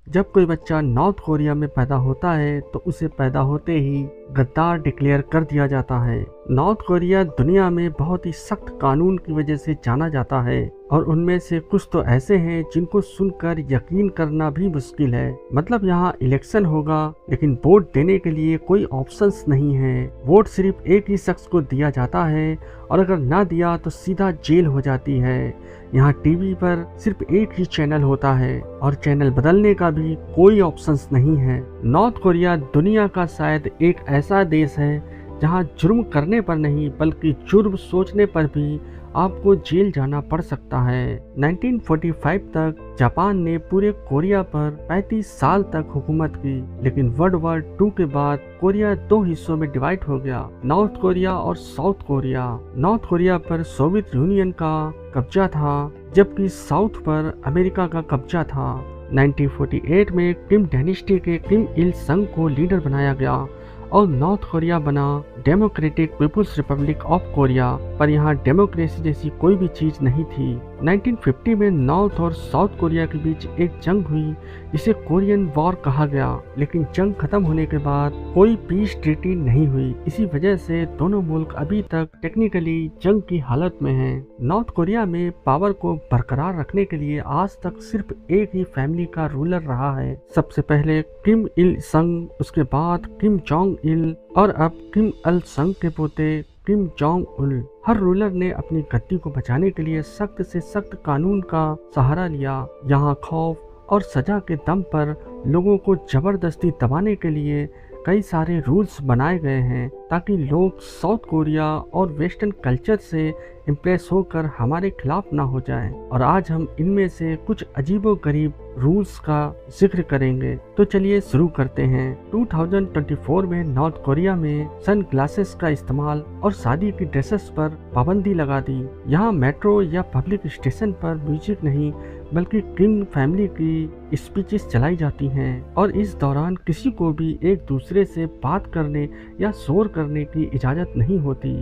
जब कोई बच्चा नॉर्थ कोरिया में पैदा होता है तो उसे पैदा होते ही गद्दार डिक्लेयर कर दिया जाता है। नॉर्थ कोरिया दुनिया में बहुत ही सख्त कानून की वजह से जाना जाता है और उनमें से कुछ तो ऐसे हैं जिनको सुनकर यकीन करना भी मुश्किल है। मतलब यहाँ इलेक्शन होगा लेकिन वोट देने के लिए कोई ऑप्शंस नहीं है। वोट सिर्फ एक ही शख्स को दिया जाता है और अगर ना दिया तो सीधा जेल हो जाती है। यहाँ टीवी पर सिर्फ एक ही चैनल होता है और चैनल बदलने का भी कोई ऑप्शंस नहीं है। नॉर्थ कोरिया दुनिया का शायद एक ऐसा देश है जहाँ जुर्म करने पर नहीं बल्कि जुर्म सोचने पर भी आपको जेल जाना पड़ सकता है। 1945 तक जापान ने पूरे कोरिया पर 35 साल तक हुकूमत की, लेकिन वर्ल्ड वॉर 2 के बाद कोरिया दो हिस्सों में डिवाइड हो गया, नॉर्थ कोरिया और साउथ कोरिया। नॉर्थ कोरिया पर सोवियत यूनियन का कब्जा था जबकि साउथ पर अमेरिका का कब्जा था। 1948 में किम डायनेस्टी के किम इल संग को लीडर बनाया गया और नॉर्थ कोरिया बना Democratic People's Republic of Korea, पर यहाँ डेमोक्रेसी जैसी कोई भी चीज नहीं थी। 1950 में नॉर्थ और साउथ कोरिया के बीच एक जंग हुई जिसे कोरियन वॉर कहा गया, लेकिन जंग खत्म होने के बाद कोई पीस ट्रीटी नहीं हुई। इसी वजह से दोनों मुल्क अभी तक टेक्निकली जंग की हालत में हैं। नॉर्थ कोरिया में पावर को बरकरार रखने के लिए आज तक सिर्फ एक ही फैमिली का रूलर रहा है। सबसे पहले किम इल संग, उसके बाद किम जोंग इल और अब किम अल संग के पोते किम जोंग उल। हर रूलर ने अपनी गद्दी को बचाने के लिए सख्त से सख्त कानून का सहारा लिया। यहाँ खौफ और सजा के दम पर लोगों को जबरदस्ती दबाने के लिए कई सारे रूल्स बनाए गए हैं ताकि लोग साउथ कोरिया और वेस्टर्न कल्चर से इम्प्रेस होकर हमारे खिलाफ ना हो जाएं। और आज हम इनमें से कुछ अजीबोगरीब रूल्स का जिक्र करेंगे। तो चलिए शुरू करते हैं। 2024 में नॉर्थ कोरिया में सन ग्लासेस का इस्तेमाल और शादी की ड्रेसेस पर पाबंदी लगा दी। यहाँ मेट्रो या पब्लिक स्टेशन पर म्यूजिक नहीं बल्कि किंग फैमिली की स्पीचेस चलाई जाती हैं और इस दौरान किसी को भी एक दूसरे से बात करने या शोर करने की इजाज़त नहीं होती।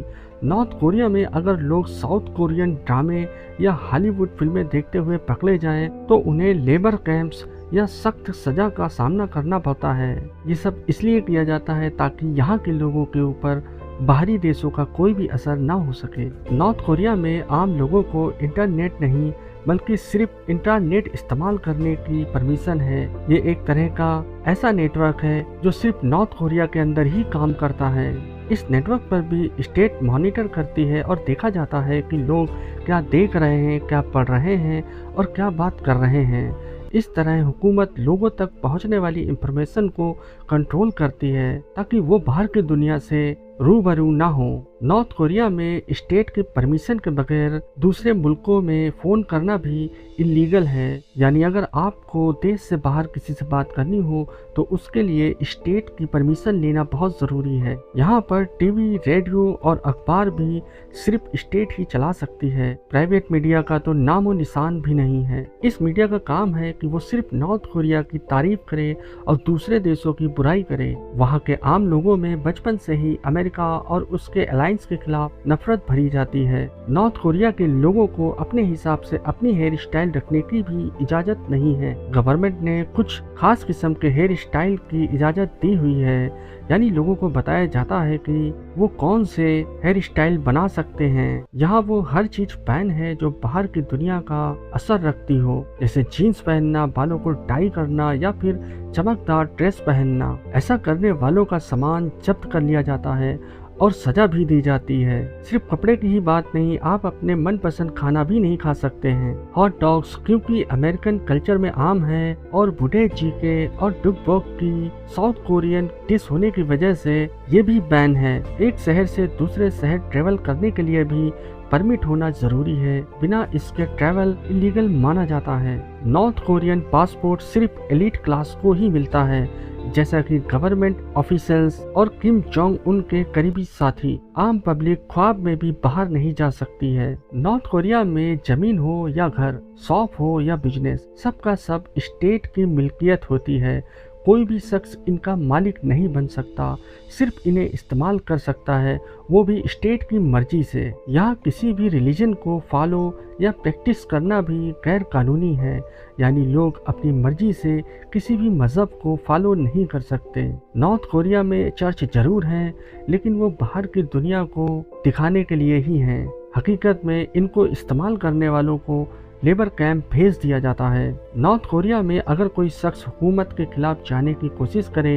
नॉर्थ कोरिया में अगर लोग साउथ कोरियन ड्रामे या हॉलीवुड फिल्में देखते हुए पकड़े जाएं तो उन्हें लेबर कैंप्स या सख्त सजा का सामना करना पड़ता है। ये सब इसलिए किया जाता है ताकि यहाँ के लोगों के ऊपर बाहरी देशों का कोई भी असर ना हो सके। नॉर्थ कोरिया में आम लोगों को इंटरनेट नहीं बल्कि सिर्फ इंटरनेट इस्तेमाल करने की परमिशन है। ये एक तरह का ऐसा नेटवर्क है जो सिर्फ नॉर्थ कोरिया के अंदर ही काम करता है। इस नेटवर्क पर भी स्टेट मॉनिटर करती है और देखा जाता है कि लोग क्या देख रहे हैं, क्या पढ़ रहे हैं और क्या बात कर रहे हैं। इस तरह हुकूमत लोगों तक पहुंचने वाली इंफॉर्मेशन को कंट्रोल करती है ताकि वो बाहर की दुनिया से रूबरू ना हो। नॉर्थ कोरिया में स्टेट के परमिशन के बगैर दूसरे मुल्कों में फ़ोन करना भी इलीगल है। यानी अगर आपको देश से बाहर किसी से बात करनी हो तो उसके लिए स्टेट की परमिशन लेना बहुत ज़रूरी है। यहाँ पर टीवी, रेडियो और अखबार भी सिर्फ स्टेट ही चला सकती है। प्राइवेट मीडिया का तो नामो निशान भी नहीं है। इस मीडिया का काम है कि वो सिर्फ नॉर्थ कोरिया की तारीफ करे और दूसरे देशों की बुराई करे। वहाँ के आम लोगों में बचपन से ही अमेरिका और उसके अलायंस के खिलाफ नफरत भरी जाती है। नॉर्थ कोरिया के लोगों को अपने हिसाब से अपनी हेयर स्टाइल रखने की भी इजाजत नहीं है। गवर्नमेंट ने कुछ खास किस्म के हेयर स्टाइल की इजाजत दी हुई है, यानी लोगों को बताया जाता है कि वो कौन से हेयर स्टाइल बना सकते हैं। यहाँ वो हर चीज बैन है जो बाहर की दुनिया का असर रखती हो, जैसे जीन्स पहनना, बालों को टाई करना या फिर चमकदार ड्रेस पहनना। ऐसा करने वालों का सामान जब्त कर लिया जाता है और सजा भी दी जाती है। सिर्फ कपड़े की ही बात नहीं, आप अपने मनपसंद खाना भी नहीं खा सकते हैं। हॉट डॉग्स क्योंकि अमेरिकन कल्चर में आम है और बूढ़े चीके और डुकबॉक की साउथ कोरियन डिश होने की वजह से ये भी बैन है। एक शहर से दूसरे शहर ट्रेवल करने के लिए भी परमिट होना जरूरी है, बिना इसके ट्रैवल इलीगल माना जाता है। नॉर्थ कोरियन पासपोर्ट सिर्फ एलिट क्लास को ही मिलता है, जैसा कि गवर्नमेंट ऑफिशियल्स और किम जोंग उन के करीबी साथी। आम पब्लिक ख्वाब में भी बाहर नहीं जा सकती है। नॉर्थ कोरिया में जमीन हो या घर, शॉप हो या बिजनेस, सबका सब स्टेट की मिल्कियत होती है। कोई भी शख्स इनका मालिक नहीं बन सकता, सिर्फ इन्हें इस्तेमाल कर सकता है, वो भी स्टेट की मर्जी से। यहाँ किसी भी रिलीजन को फॉलो या प्रैक्टिस करना भी गैर कानूनी है, यानी लोग अपनी मर्जी से किसी भी मज़हब को फॉलो नहीं कर सकते। नॉर्थ कोरिया में चर्च जरूर हैं, लेकिन वो बाहर की दुनिया को दिखाने के लिए ही हैं। हकीकत में इनको इस्तेमाल करने वालों को लेबर कैंप भेज दिया जाता है। नॉर्थ कोरिया में अगर कोई शख्स हुकूमत के खिलाफ जाने की कोशिश करे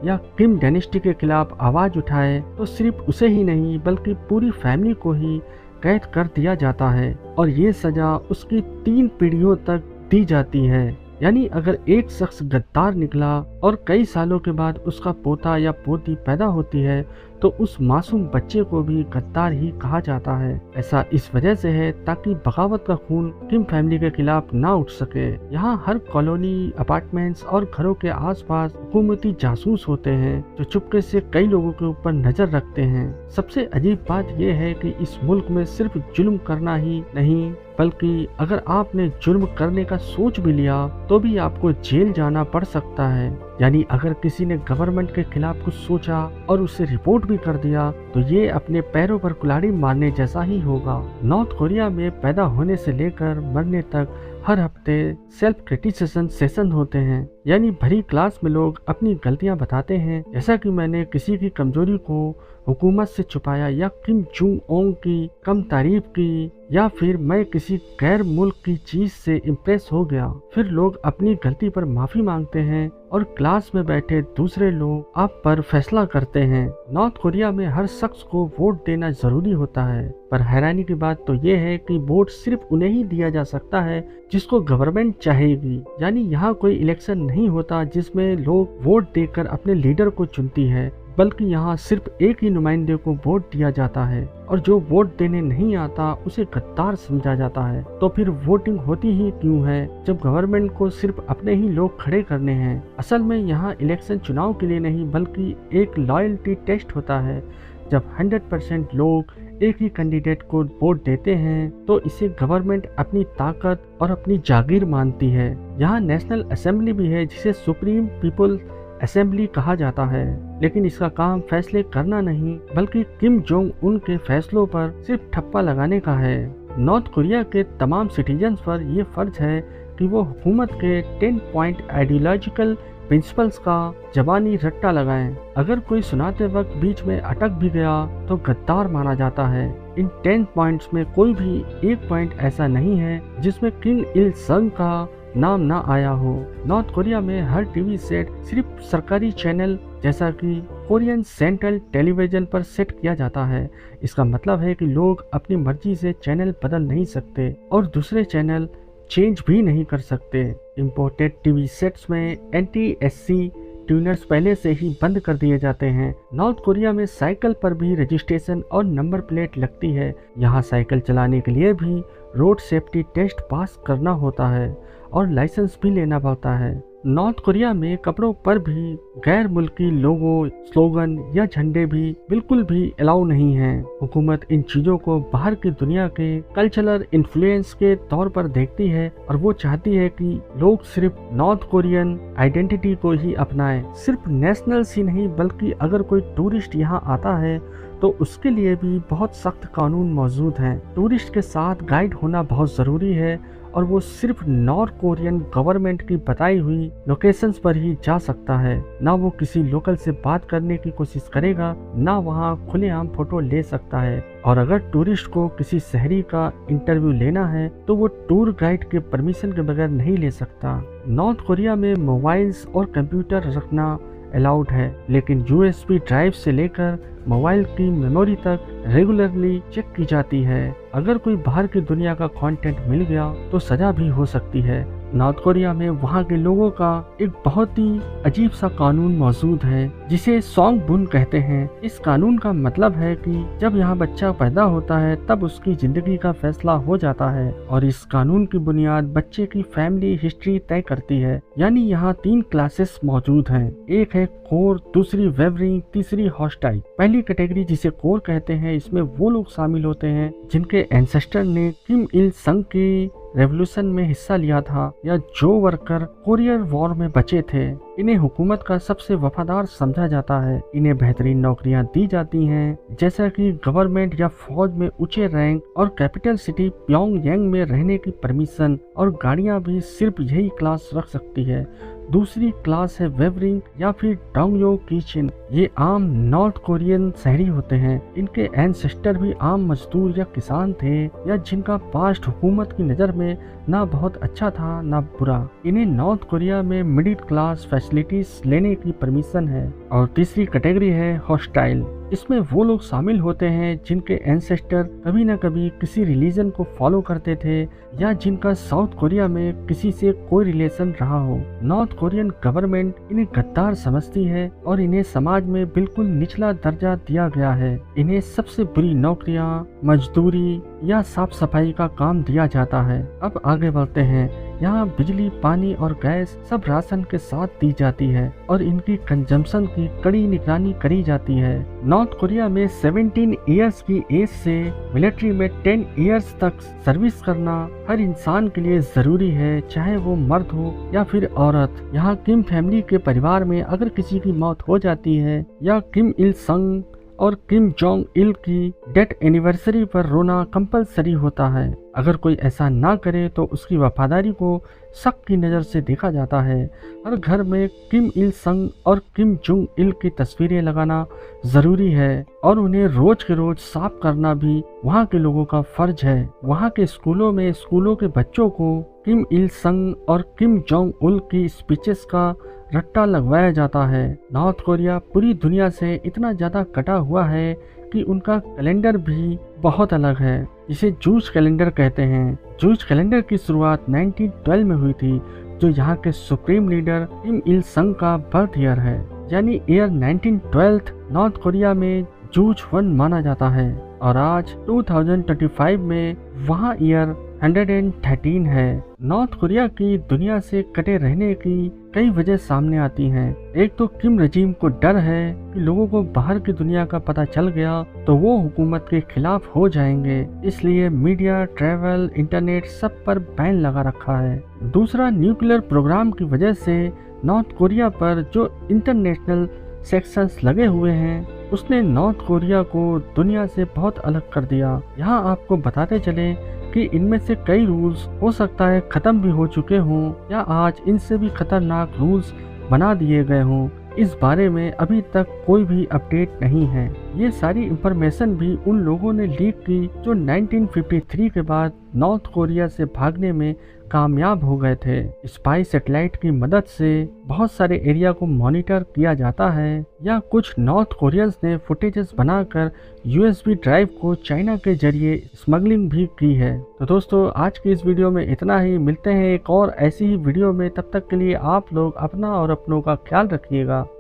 या किम डायनेस्टी के खिलाफ आवाज़ उठाए तो सिर्फ उसे ही नहीं बल्कि पूरी फैमिली को ही कैद कर दिया जाता है और ये सज़ा उसकी 3 पीढ़ियों तक दी जाती है। यानी अगर एक शख्स गद्दार निकला और कई सालों के बाद उसका पोता या पोती पैदा होती है तो उस मासूम बच्चे को भी गद्दार ही कहा जाता है। ऐसा इस वजह से है ताकि बगावत का खून किम फैमिली के खिलाफ ना उठ सके। यहाँ हर कॉलोनी, अपार्टमेंट्स और घरों के आसपास हुकूमती जासूस होते हैं जो चुपके से कई लोगों के ऊपर नजर रखते हैं। सबसे अजीब बात यह है कि इस मुल्क में सिर्फ जुल्म करना ही नहीं बल्कि अगर आपने जुर्म करने का सोच भी लिया तो भी आपको जेल जाना पड़ सकता है। यानी अगर किसी ने गवर्नमेंट के खिलाफ कुछ सोचा और उसे रिपोर्ट भी कर दिया तो ये अपने पैरों पर कुल्हाड़ी मारने जैसा ही होगा। नॉर्थ कोरिया में पैदा होने से लेकर मरने तक हर हफ्ते सेल्फ क्रिटिसिज्म सेशन होते हैं, यानी भरी क्लास में लोग अपनी गलतियां बताते हैं, जैसा कि मैंने किसी की कमजोरी को हुकूमत से छुपाया या किम जोंग उन की कम तारीफ की या फिर मैं किसी गैर मुल्क की चीज से इम्प्रेस हो गया। फिर लोग अपनी गलती पर माफी मांगते हैं और क्लास में बैठे दूसरे लोग आप पर फैसला करते हैं। नॉर्थ कोरिया में हर शख्स को वोट देना जरूरी होता है, पर हैरानी की बात तो ये है कि वोट सिर्फ उन्हें ही दिया जा सकता है जिसको गवर्नमेंट चाहेगी। यानी यहाँ कोई इलेक्शन नहीं होता जिसमें लोग वोट देकर अपने लीडर को चुनती है, बल्कि यहाँ सिर्फ एक ही नुमाइंदे को वोट दिया जाता है और जो वोट देने नहीं आता उसे गद्दार समझा जाता है। तो फिर वोटिंग होती ही क्यों है जब गवर्नमेंट को सिर्फ अपने ही लोग खड़े करने हैं। असल में यहाँ इलेक्शन चुनाव के लिए नहीं बल्कि एक लॉयल्टी टेस्ट होता है। जब 100% लोग एक ही कैंडिडेट को वोट देते हैं तो इसे गवर्नमेंट अपनी ताकत और अपनी जागीर मानती है। यहाँ नेशनल असेंबली भी है जिसे सुप्रीम पीपल असेंबली कहा जाता है, लेकिन इसका काम फैसले करना नहीं बल्कि किम जोंग उन के फैसलों पर सिर्फ ठप्पा लगाने का है। नॉर्थ कोरिया के तमाम सिटीजन्स पर यह फर्ज है कि वो हुकूमत के 10 पॉइंट आइडियोलॉजिकल प्रिंसिपल्स का जबानी रट्टा लगाएं। अगर कोई सुनाते वक्त बीच में अटक भी गया तो गद्दार माना जाता है। इन 10 पॉइंट्स में कोई भी एक पॉइंट ऐसा नहीं है जिसमें किम इल संग का नाम ना आया हो। नॉर्थ कोरिया में हर टीवी सेट सिर्फ सरकारी चैनल जैसा कि कोरियन सेंट्रल टेलीविजन पर सेट किया जाता है। इसका मतलब है कि लोग अपनी मर्जी से चैनल बदल नहीं सकते और दूसरे चैनल चेंज भी नहीं कर सकते। इम्पोर्टेड टीवी सेट्स में एंटी-एससी ट्यूनर्स पहले से ही बंद कर दिए जाते हैं। नॉर्थ कोरिया में साइकिल पर भी रजिस्ट्रेशन और नंबर प्लेट लगती है। यहाँ साइकिल चलाने के लिए भी रोड सेफ्टी टेस्ट पास करना होता है और लाइसेंस भी लेना पड़ता है। नॉर्थ कोरिया में कपड़ों पर भी गैर मुल्की लोगो, स्लोगन या झंडे भी बिल्कुल भी अलाउ नहीं हैं। हुकूमत इन चीजों को बाहर की दुनिया के कल्चरल इन्फ्लुएंस के तौर पर देखती है और वो चाहती है कि लोग सिर्फ नॉर्थ कोरियन आइडेंटिटी को ही अपनाएं। सिर्फ नेशनल्स ही नहीं बल्कि अगर कोई टूरिस्ट यहाँ आता है तो उसके लिए भी बहुत सख्त कानून मौजूद हैं। टूरिस्ट के साथ गाइड होना बहुत ज़रूरी है और वो सिर्फ नॉर्थ कोरियन गवर्नमेंट की बताई हुई लोकेशंस पर ही जा सकता है। ना वो किसी लोकल से बात करने की कोशिश करेगा, ना वहाँ खुलेआम फोटो ले सकता है। और अगर टूरिस्ट को किसी शहरी का इंटरव्यू लेना है तो वो टूर गाइड के परमिशन के बगैर नहीं ले सकता। नॉर्थ कोरिया में मोबाइल्स और कंप्यूटर रखना अलाउड है, लेकिन यूएसबी ड्राइव से लेकर मोबाइल की मेमोरी तक रेगुलरली चेक की जाती है। अगर कोई बाहर की दुनिया का कंटेंट मिल गया तो सजा भी हो सकती है। नॉर्थ कोरिया में वहाँ के लोगों का एक बहुत ही अजीब सा कानून मौजूद है जिसे सोंगबुन कहते हैं। इस कानून का मतलब है कि जब यहाँ बच्चा पैदा होता है तब उसकी जिंदगी का फैसला हो जाता है और इस कानून की बुनियाद बच्चे की फैमिली हिस्ट्री तय करती है। यानी यहाँ 3 क्लासेस मौजूद हैं। एक है कोर, दूसरी वेवरिंग, तीसरी हॉस्टाइल। पहली कैटेगरी जिसे कोर कहते हैं इसमें वो लोग शामिल होते हैं जिनके एंसेस्टर ने किम इल संग की रेवोल्यूशन में हिस्सा लिया था या जो वर्कर कोरियर वॉर में बचे थे, इन्हें हुकूमत का सबसे वफादार समझा जाता है। इन्हें बेहतरीन नौकरियां दी जाती हैं, जैसा कि गवर्नमेंट या फौज में ऊंचे रैंक और कैपिटल सिटी प्योंगयांग में रहने की परमिशन, और गाड़ियां भी सिर्फ यही क्लास रख सकती है। दूसरी क्लास है वेवरिंग या फिर डोंगयो किचन। ये आम नॉर्थ कोरियन शहरी होते हैं। इनके एंसेस्टर भी आम मजदूर या किसान थे, या जिनका पास्ट हुकूमत की नज़र में ना बहुत अच्छा था ना बुरा। इन्हें नॉर्थ कोरिया में मिडिल क्लास फैसिलिटीज लेने की परमिशन है। और तीसरी कैटेगरी है हॉस्टाइल। इसमें वो लोग शामिल होते हैं जिनके एंसेस्टर कभी न कभी किसी रिलीजन को फॉलो करते थे, या जिनका साउथ कोरिया में किसी से कोई रिलेशन रहा हो। नॉर्थ कोरियन गवर्नमेंट इन्हें गद्दार समझती है और इन्हें समाज में बिल्कुल निचला दर्जा दिया गया है। इन्हें सबसे बुरी नौकरियां, मजदूरी या साफ सफाई का काम दिया जाता है। अब आगे बढ़ते हैं। यहाँ बिजली, पानी और गैस सब राशन के साथ दी जाती है और इनकी कंजम्पशन की कड़ी निगरानी करी जाती है। नॉर्थ कोरिया में 17 इयर्स की एज से मिलिट्री में 10 इयर्स तक सर्विस करना हर इंसान के लिए जरूरी है, चाहे वो मर्द हो या फिर औरत। यहाँ किम फैमिली के परिवार में अगर किसी की मौत हो जाती है या किम इल संग और किम जोंग इल की डेथ एनिवर्सरी पर रोना कंपलसरी होता है। अगर कोई ऐसा ना करे तो उसकी वफादारी को शक की नज़र से देखा जाता है। हर घर में किम इल संग और किम जोंग इल की तस्वीरें लगाना ज़रूरी है और उन्हें रोज के रोज साफ करना भी वहाँ के लोगों का फर्ज है। वहाँ के स्कूलों में स्कूलों के बच्चों को किम इल संग और किम जोंग उल की स्पीचेस का रट्टा लगवाया जाता है। नॉर्थ कोरिया पूरी दुनिया से इतना ज़्यादा कटा हुआ है कि उनका कैलेंडर भी बहुत अलग है, जिसे जूज कैलेंडर कहते हैं। जूज कैलेंडर की शुरुआत 1912 में हुई थी, जो यहाँ के सुप्रीम लीडर किम इल संग का बर्थ ईयर है, यानी ईयर 1912 नॉर्थ कोरिया में जूज 1 माना जाता है। और आज 2025 में वहाँ ईयर 113 है। नॉर्थ कोरिया की दुनिया से कटे रहने की कई वजह सामने आती हैं। एक तो किम रजीम को डर है कि लोगों को बाहर की दुनिया का पता चल गया तो वो हुकूमत के खिलाफ हो जाएंगे, इसलिए मीडिया, ट्रैवल, इंटरनेट सब पर बैन लगा रखा है। दूसरा, न्यूक्लियर प्रोग्राम की वजह से नॉर्थ कोरिया पर जो इंटरनेशनल सेक्शंस लगे हुए हैं, उसने नॉर्थ कोरिया को दुनिया से बहुत अलग कर दिया। यहाँ आपको बताते चले कि इनमें से कई रूल्स हो सकता है खत्म भी हो चुके हों या आज इनसे भी खतरनाक रूल्स बना दिए गए हों। इस बारे में अभी तक कोई भी अपडेट नहीं है। ये सारी इंफॉर्मेशन भी उन लोगों ने लीक की जो 1953 के बाद नॉर्थ कोरिया से भागने में कामयाब हो गए थे। स्पाई सैटेलाइट की मदद से बहुत सारे एरिया को मॉनिटर किया जाता है, या कुछ नॉर्थ कोरियंस ने फुटेजेस बनाकर USB ड्राइव को चाइना के जरिए स्मगलिंग भी की है। तो दोस्तों, आज की इस वीडियो में इतना ही। मिलते हैं एक और ऐसी ही वीडियो में। तब तक के लिए आप लोग अपना और अपनों का ख्याल रखिएगा।